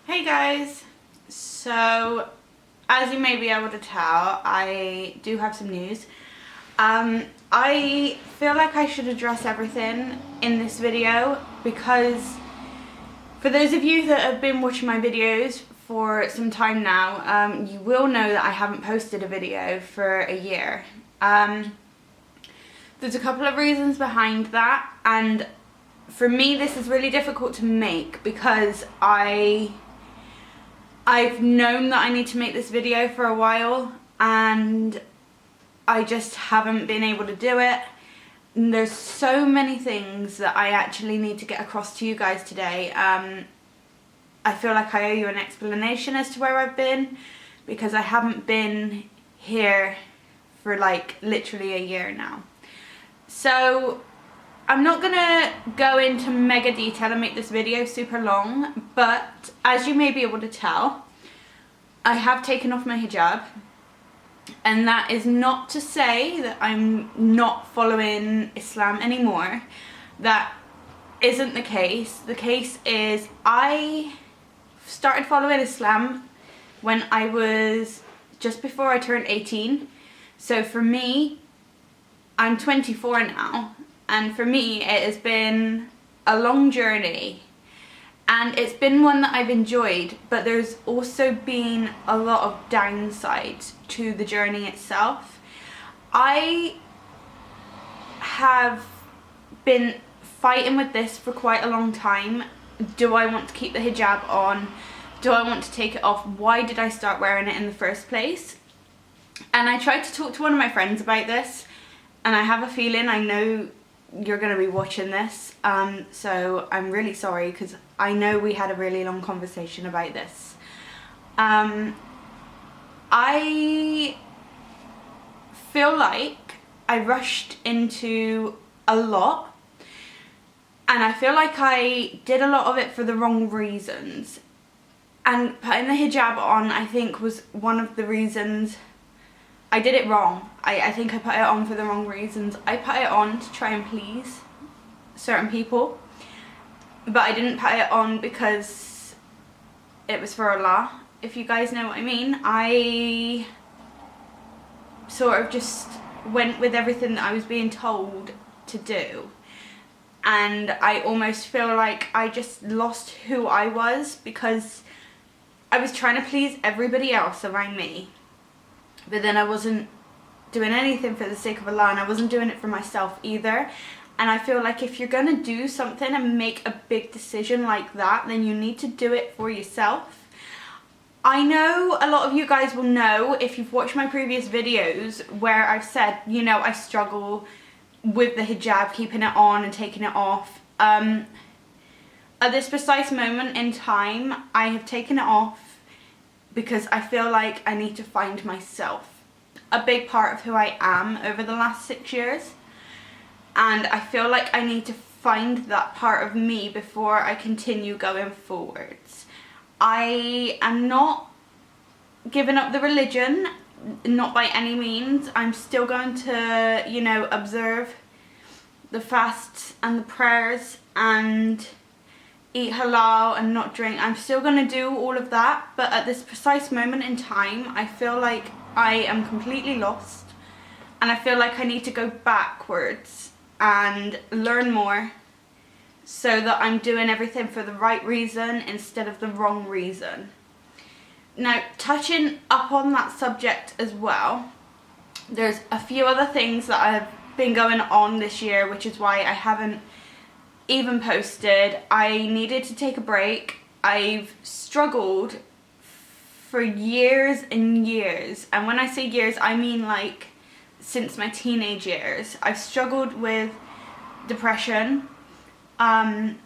Hey guys, so as you may be able to tell, I do have some news. I feel like I should address everything in this video because for those of you that have been watching my videos for some time now, you will know that I haven't posted a video for a year. There's a couple of reasons behind that, and for me this is really difficult to make because I've known that I need to make this video for a while and I just haven't been able to do it. And there's so many things that I actually need to get across to you guys today. I feel like I owe you an explanation as to where I've been because I haven't been here for like literally a year now. So I'm not gonna go into mega detail and make this video super long, but as you may be able to tell, I have taken off my hijab, and that is not to say that I'm not following Islam anymore. That isn't the case. The case is I started following Islam when I was just before I turned 18. So for me, I'm 24 now. And for me, it has been a long journey and it's been one that I've enjoyed, but there's also been a lot of downsides to the journey itself. I have been fighting with this for quite a long time. Do I want to keep the hijab on? Do I want to take it off? Why did I start wearing it in the first place? And I tried to talk to one of my friends about this, and I have a feeling, I know you're going to be watching this, so I'm really sorry because I know we had a really long conversation about this. I feel like I rushed into a lot, and I feel like I did a lot of it for the wrong reasons, and putting the hijab on I think was one of the reasons. I did it wrong. I think I put it on for the wrong reasons. I put it on to try and please certain people, but I didn't put it on because it was for Allah, if you guys know what I mean. I sort of just went with everything that I was being told to do, and I almost feel like I just lost who I was because I was trying to please everybody else around me. But then I wasn't doing anything for the sake of Allah, and I wasn't doing it for myself either. And I feel like if you're going to do something and make a big decision like that, then you need to do it for yourself. I know a lot of you guys will know, if you've watched my previous videos, where I've said, you know, I struggle with the hijab, keeping it on and taking it off. At this precise moment in time, I have taken it off because I feel like I need to find myself. A big part of who I am over the last 6 years. And I feel like I need to find that part of me before I continue going forwards. I am not giving up the religion, not by any means. I'm still going to, you know, observe the fasts and the prayers and eat halal and not drink. I'm still going to do all of that, but at this precise moment in time I feel like I am completely lost, and I feel like I need to go backwards and learn more so that I'm doing everything for the right reason instead of the wrong reason. Now, touching up on that subject as well, there's a few other things that have been going on this year, which is why I haven't even posted. I needed to take a break. I've struggled for years and years, and when I say years I mean like since my teenage years. I've struggled with depression, and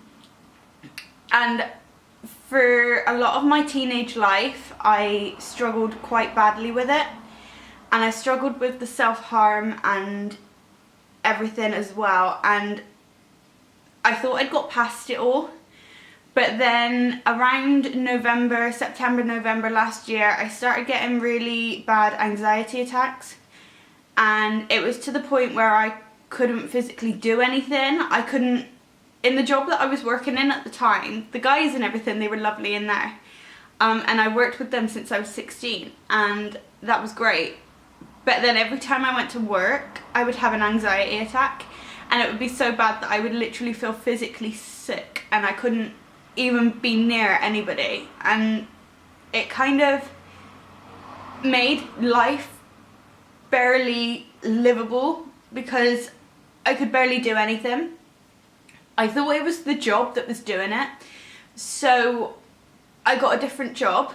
for a lot of my teenage life I struggled quite badly with it, and I struggled with the self-harm and everything as well, and I thought I'd got past it all. But then around September, November last year, I started getting really bad anxiety attacks, and it was to the point where I couldn't physically do anything. I couldn't, in the job that I was working in at the time, the guys and everything, they were lovely in there, and I worked with them since I was 16, and that was great. But then every time I went to work, I would have an anxiety attack, and it would be so bad that I would literally feel physically sick and I couldn't even be near anybody. And it kind of made life barely livable because I could barely do anything. I thought it was the job that was doing it, so I got a different job,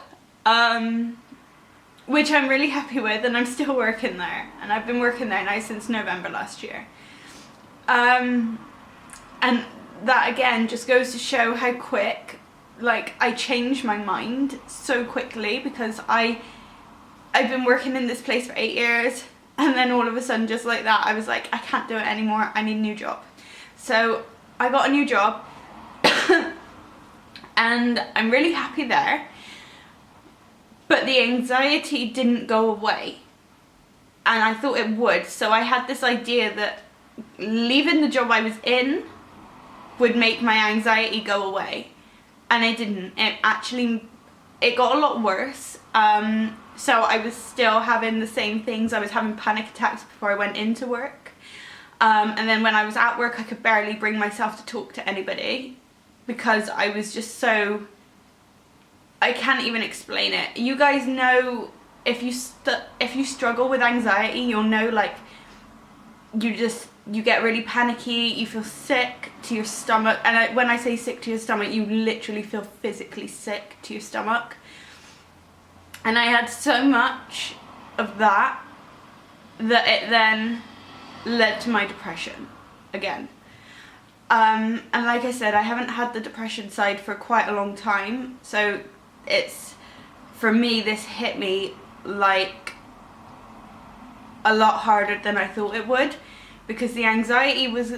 which I'm really happy with, and I'm still working there, and I've been working there now since November last year. And that again just goes to show how quick, like, I changed my mind so quickly, because I've been working in this place for 8 years, and then all of a sudden, just like that, I was like, I can't do it anymore, I need a new job. So I got a new job and I'm really happy there, but the anxiety didn't go away, and I thought it would. So I had this idea that leaving the job I was in would make my anxiety go away, and it didn't. It got a lot worse. So I was still having the same things. I was having panic attacks before I went into work, and then when I was at work I could barely bring myself to talk to anybody because I was just so, I can't even explain it. You guys know, if you struggle with anxiety, you'll know, like, you get really panicky, you feel sick to your stomach, and when I say sick to your stomach, you literally feel physically sick to your stomach. And I had so much of that it then led to my depression again. And like I said, I haven't had the depression side for quite a long time, so for me, this hit me like a lot harder than I thought it would, because the anxiety was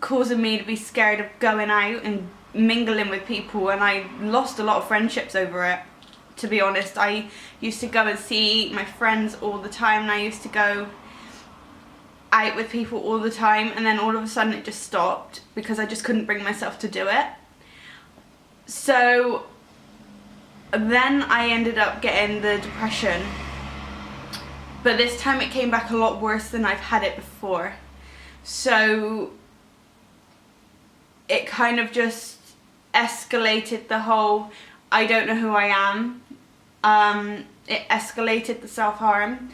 causing me to be scared of going out and mingling with people, and I lost a lot of friendships over it, to be honest. I used to go and see my friends all the time, and I used to go out with people all the time, and then all of a sudden it just stopped because I just couldn't bring myself to do it. So then I ended up getting the depression, but this time it came back a lot worse than I've had it before. So it kind of just escalated the whole I don't know who I am. It escalated the self-harm,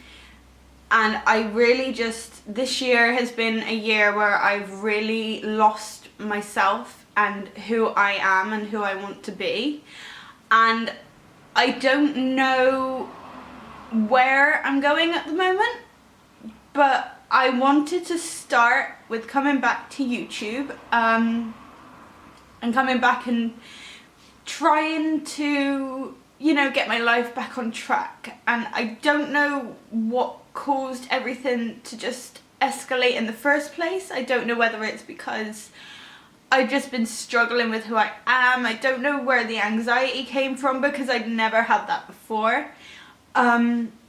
and I really just, this year has been a year where I've really lost myself and who I am and who I want to be, and I don't know where I'm going at the moment, but I wanted to start with coming back to YouTube, and coming back and trying to, you know, get my life back on track. And I don't know what caused everything to just escalate in the first place. I don't know whether it's because I've just been struggling with who I am. I don't know where the anxiety came from, because I'd never had that before.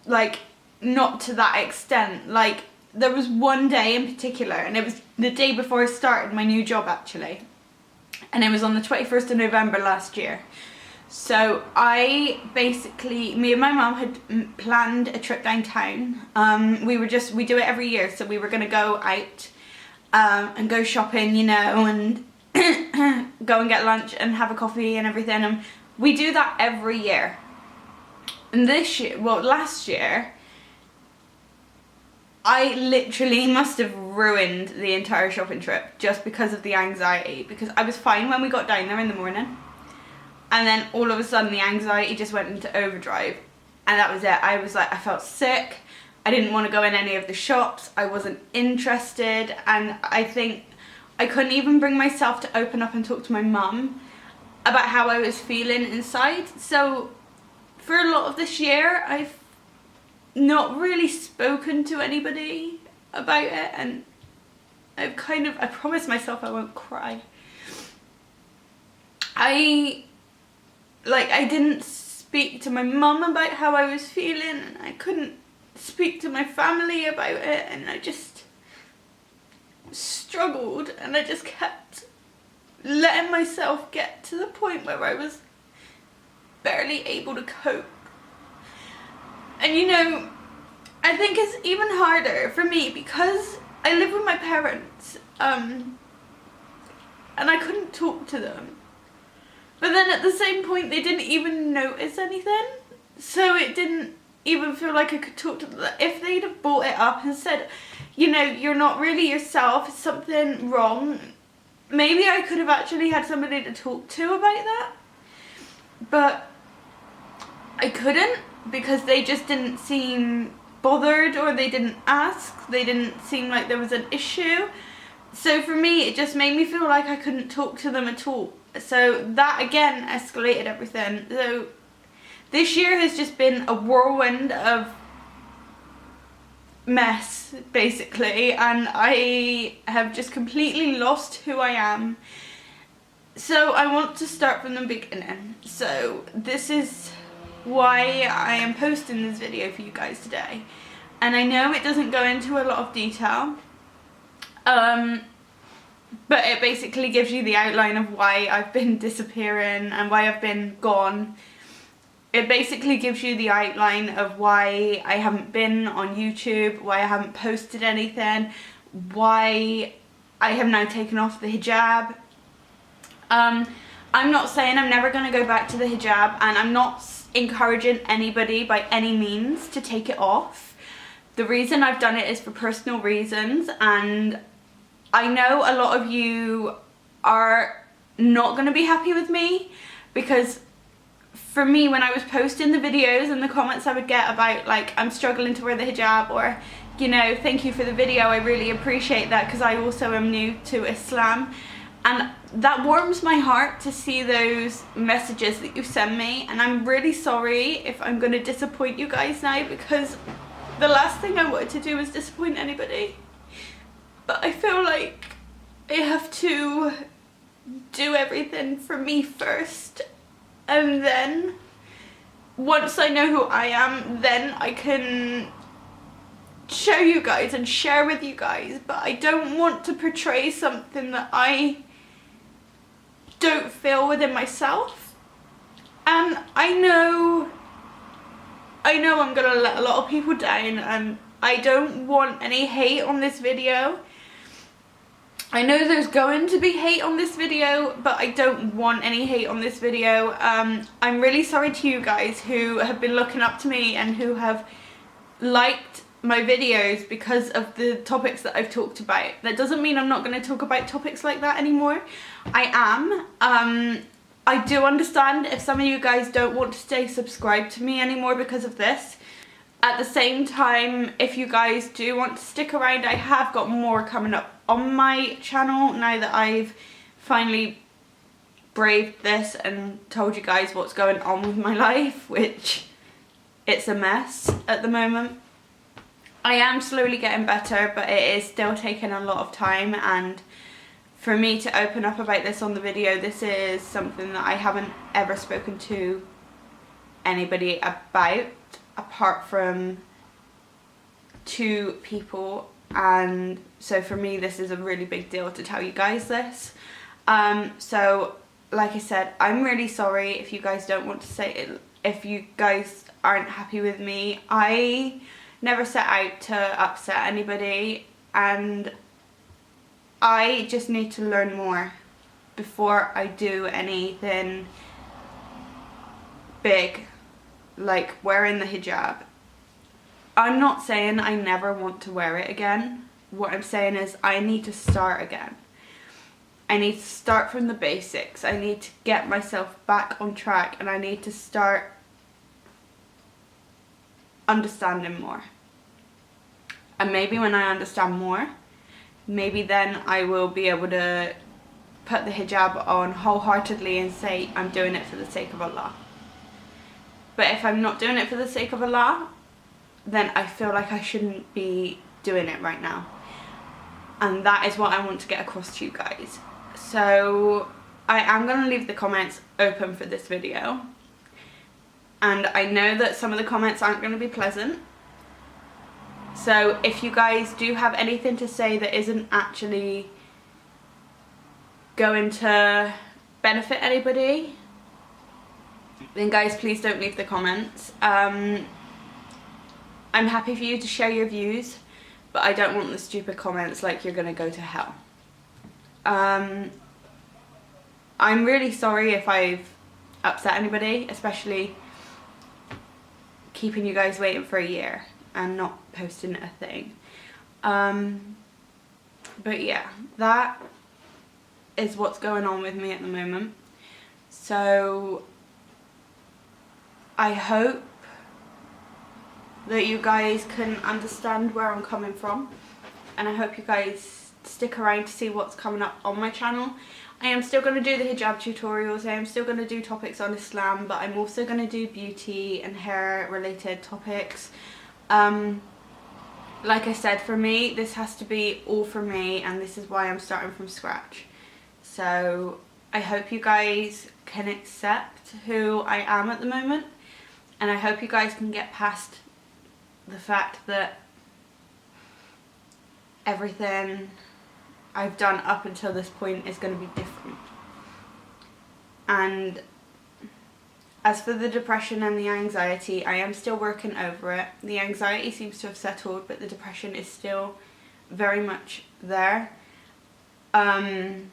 Like, not to that extent. Like, there was one day in particular, and it was the day before I started my new job actually, and it was on the 21st of November last year. So me and my mum had planned a trip downtown. We do it every year, so we were going to go out and go shopping, you know, and go and get lunch and have a coffee and everything, and we do that every year. And last year, I literally must have ruined the entire shopping trip just because of the anxiety, because I was fine when we got down there in the morning, and then all of a sudden the anxiety just went into overdrive, and that was it. I was like, I felt sick, I didn't want to go in any of the shops, I wasn't interested, and I think I couldn't even bring myself to open up and talk to my mum about how I was feeling inside. So for a lot of this year, I've not really spoken to anybody about it, and I promised myself I won't cry. I didn't speak to my mum about how I was feeling, and I couldn't speak to my family about it, and I just struggled, and I just kept letting myself get to the point where I was barely able to cope. And you know, I think it's even harder for me because I live with my parents, and I couldn't talk to them. But then at the same point, they didn't even notice anything. So it didn't even feel like I could talk to them. If they'd have brought it up and said, you know, you're not really yourself, is something wrong, maybe I could have actually had somebody to talk to about that. But I couldn't, because they just didn't seem bothered, or they didn't ask. They didn't seem like there was an issue. So for me, it just made me feel like I couldn't talk to them at all. So that again escalated everything. So this year has just been a whirlwind of mess, basically, and I have just completely lost who I am. So I want to start from the beginning. So this is why I am posting this video for you guys today. And I know it doesn't go into a lot of detail, but it basically gives you the outline of why I've been disappearing and why I've been gone. It basically gives you the outline of why I haven't been on YouTube, why I haven't posted anything, why I have now taken off the hijab. I'm not saying I'm never going to go back to the hijab, and I'm not encouraging anybody by any means to take it off. The reason I've done it is for personal reasons, and I know a lot of you are not going to be happy with me, because for me, when I was posting the videos and the comments I would get about, like, I'm struggling to wear the hijab, or, you know, thank you for the video, I really appreciate that because I also am new to Islam, and that warms my heart to see those messages that you send me. And I'm really sorry if I'm going to disappoint you guys now, because the last thing I wanted to do was disappoint anybody. But I feel like I have to do everything for me first, and then once I know who I am, then I can show you guys and share with you guys. But I don't want to portray something that I don't feel within myself. And I know I'm gonna let a lot of people down, and I don't want any hate on this video. I know there's going to be hate on this video, but I don't want any hate on this video. I'm really sorry to you guys who have been looking up to me and who have liked my videos because of the topics that I've talked about. That doesn't mean I'm not going to talk about topics like that anymore. I am. I do understand if some of you guys don't want to stay subscribed to me anymore because of this. At the same time, if you guys do want to stick around, I have got more coming up on my channel now that I've finally braved this and told you guys what's going on with my life, which it's a mess at the moment. I am slowly getting better, but it is still taking a lot of time, and for me to open up about this on the video, this is something that I haven't ever spoken to anybody about, apart from 2 people, and so for me this is a really big deal to tell you guys this. So like I said, I'm really sorry if you guys don't want to say it, if you guys aren't happy with me. I never set out to upset anybody, and I just need to learn more before I do anything big like wearing the hijab. I'm not saying I never want to wear it again. What I'm saying is I need to start again. I need to start from the basics. I need to get myself back on track, and I need to start understanding more. And maybe when I understand more, maybe then I will be able to put the hijab on wholeheartedly and say I'm doing it for the sake of Allah. But if I'm not doing it for the sake of Allah, then I feel like I shouldn't be doing it right now. And that is what I want to get across to you guys. So I am going to leave the comments open for this video. And I know that some of the comments aren't going to be pleasant. So if you guys do have anything to say that isn't actually going to benefit anybody, then guys, please don't leave the comments. I'm happy for you to share your views, but I don't want the stupid comments like you're gonna go to hell. I'm really sorry if I've upset anybody, especially keeping you guys waiting for a year and not posting a thing. But yeah, that is what's going on with me at the moment. So I hope that you guys can understand where I'm coming from, and I hope you guys stick around to see what's coming up on my channel. I am still going to do the hijab tutorials, I am still going to do topics on Islam, but I'm also going to do beauty and hair related topics. Like I said, for me, this has to be all for me, and this is why I'm starting from scratch. So I hope you guys can accept who I am at the moment, and I hope you guys can get past the fact that everything I've done up until this point is going to be different. And as for the depression and the anxiety, I am still working over it. The anxiety seems to have settled, but the depression is still very much there. And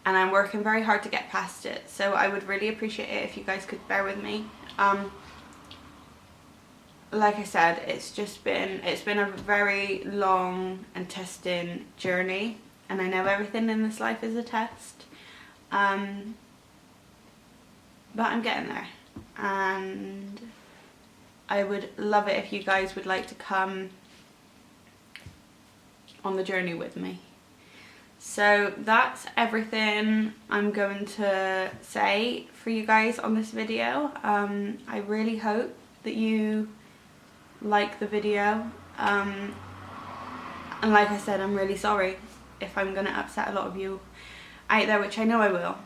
I'm working very hard to get past it. So I would really appreciate it if you guys could bear with me. Like I said, it's been a very long and testing journey, and I know everything in this life is a test. But I'm getting there, and I would love it if you guys would like to come on the journey with me. So that's everything I'm going to say for you guys on this video. I really hope that you like the video, and like I said, I'm really sorry if I'm going to upset a lot of you out there, which I know I will.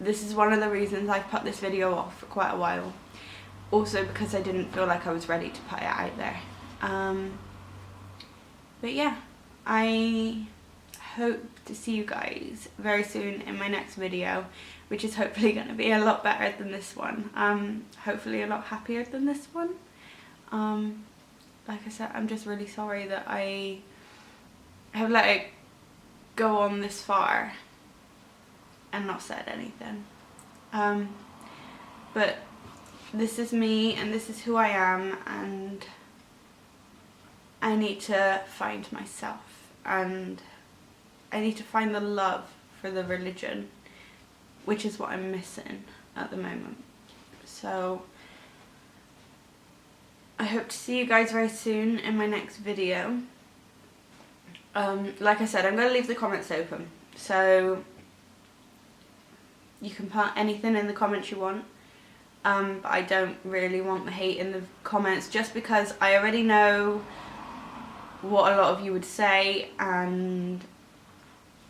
This is one of the reasons I've put this video off for quite a while, also because I didn't feel like I was ready to put it out there. But yeah, I hope to see you guys very soon in my next video, which is hopefully going to be a lot better than this one. Hopefully a lot happier than this one. Like I said, I'm just really sorry that I have let it go on this far and not said anything. But this is me, and this is who I am, and I need to find myself, and I need to find the love for the religion, which is what I'm missing at the moment. So I hope to see you guys very soon in my next video. Like I said, I'm going to leave the comments open, so you can put anything in the comments you want. But I don't really want the hate in the comments, just because I already know what a lot of you would say, and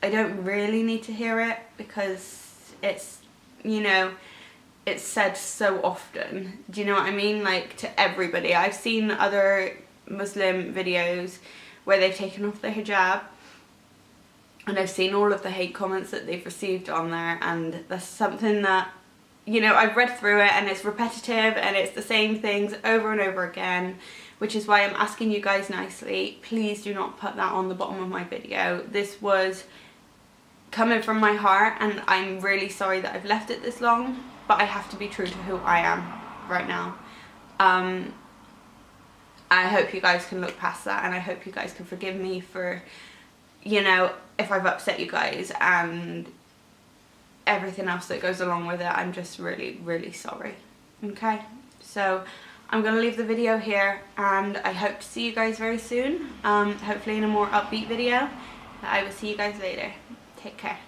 I don't really need to hear it, because it's, you know, it's said so often. Do you know what I mean? Like, to everybody. I've seen other Muslim videos where they've taken off their hijab, and I've seen all of the hate comments that they've received on there, and that's something that, you know, I've read through it, and it's repetitive, and it's the same things over and over again, which is why I'm asking you guys nicely, please do not put that on the bottom of my video. This was coming from my heart, and I'm really sorry that I've left it this long, but I have to be true to who I am right now. I hope you guys can look past that, and I hope you guys can forgive me for, you know, if I've upset you guys and everything else that goes along with it. I'm just really, really sorry. Okay, so I'm going to leave the video here, and I hope to see you guys very soon, hopefully in a more upbeat video. I will see you guys later. Take care.